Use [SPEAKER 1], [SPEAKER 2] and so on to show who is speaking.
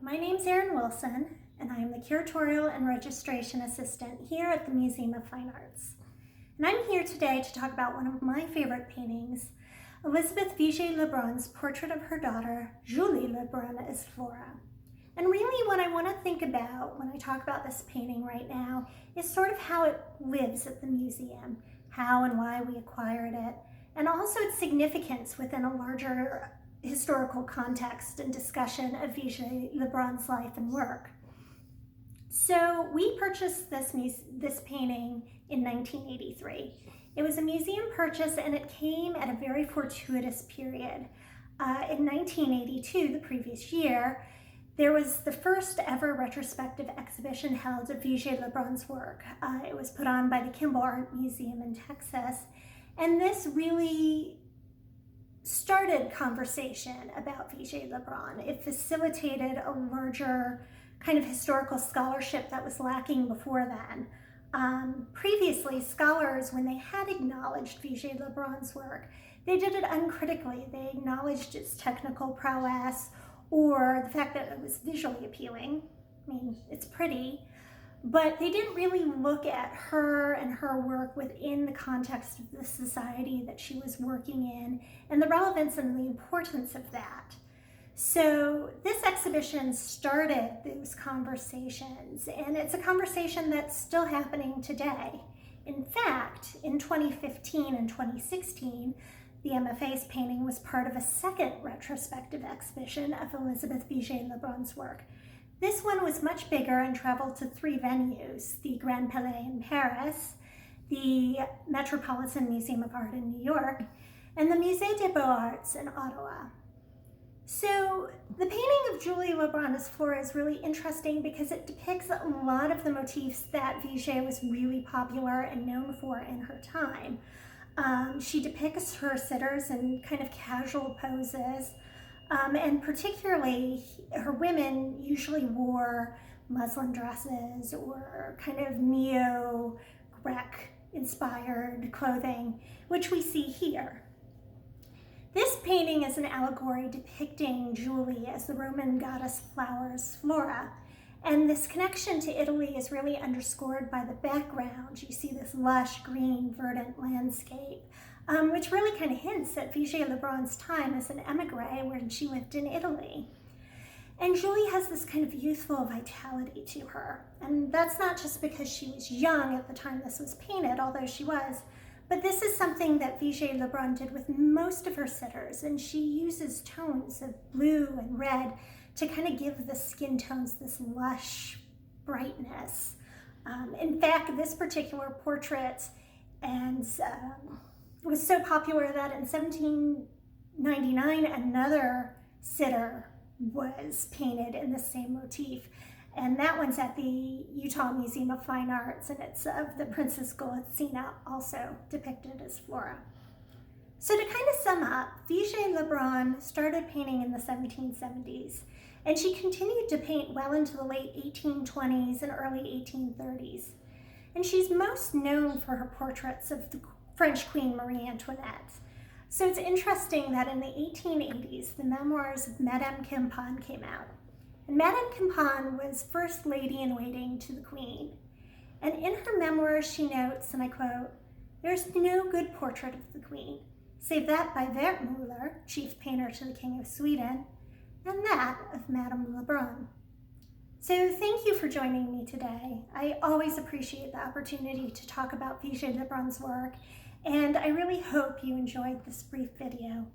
[SPEAKER 1] my name's Erin Wilson, and I am the Curatorial and Registration Assistant here at the Museum of Fine Arts. And I'm here today to talk about one of my favorite paintings, Elisabeth Vigée Le Brun's portrait of her daughter, Julie Le Brun, as Flora. And really what I want to think about when I talk about this painting right now is sort of how it lives at the museum, how and why we acquired it, and also its significance within a larger historical context and discussion of Vigée Le Brun's life and work. So we purchased this painting in 1983. It was a museum purchase and it came at a very fortuitous period. In 1982, the previous year, there was the first ever retrospective exhibition held of Vigée Le Brun's work. It was put on by the Kimball Art Museum in Texas, and this really started conversation about Vigée Le Brun. It facilitated a larger kind of historical scholarship that was lacking before then. Previously, scholars, when they had acknowledged Vigée Le Brun's work, they did it uncritically. They acknowledged its technical prowess or the fact that it was visually appealing. I mean, it's pretty, but they didn't really look at her and her work within the context of the society that she was working in and the relevance and the importance of that. So this exhibition started those conversations, and it's a conversation that's still happening today. In fact, in 2015 and 2016, the MFA's painting was part of a second retrospective exhibition of Elisabeth Vigée Le Brun's work. This one was much bigger and traveled to 3 venues: the Grand Palais in Paris, the Metropolitan Museum of Art in New York, and the Musée des Beaux-Arts in Ottawa. So the painting of Julie Le Brun as Flora is really interesting because it depicts a lot of the motifs that Vigée was really popular and known for in her time. She depicts her sitters in kind of casual poses, and particularly her women usually wore muslin dresses or kind of neo-Grec inspired clothing, which we see here. This painting is an allegory depicting Julie as the Roman goddess flowers, Flora. And this connection to Italy is really underscored by the background. You see this lush, green, verdant landscape, which really kind of hints at Vigée Le Brun's time as an emigre when she lived in Italy. And Julie has this kind of youthful vitality to her. And that's not just because she was young at the time this was painted, although she was, but this is something that Vigée Le Brun did with most of her sitters, and she uses tones of blue and red to kind of give the skin tones this lush brightness. In fact, this particular portrait was so popular that in 1799, another sitter was painted in the same motif. And that one's at the Utah Museum of Fine Arts, and it's of the Princess Golitzina, also depicted as Flora. So to kind of sum up, Vigée Le Brun started painting in the 1770s, and she continued to paint well into the late 1820s and early 1830s. And she's most known for her portraits of the French Queen Marie Antoinette. So it's interesting that in the 1880s, the memoirs of Madame Campan came out. And Madame Campan was First Lady-in-Waiting to the Queen. And in her memoirs, she notes, and I quote, "There's no good portrait of the Queen, save that by Wertmüller, chief painter to the King of Sweden, and that of Madame Le Brun." So thank you for joining me today. I always appreciate the opportunity to talk about Vigée Le Brun's work, and I really hope you enjoyed this brief video.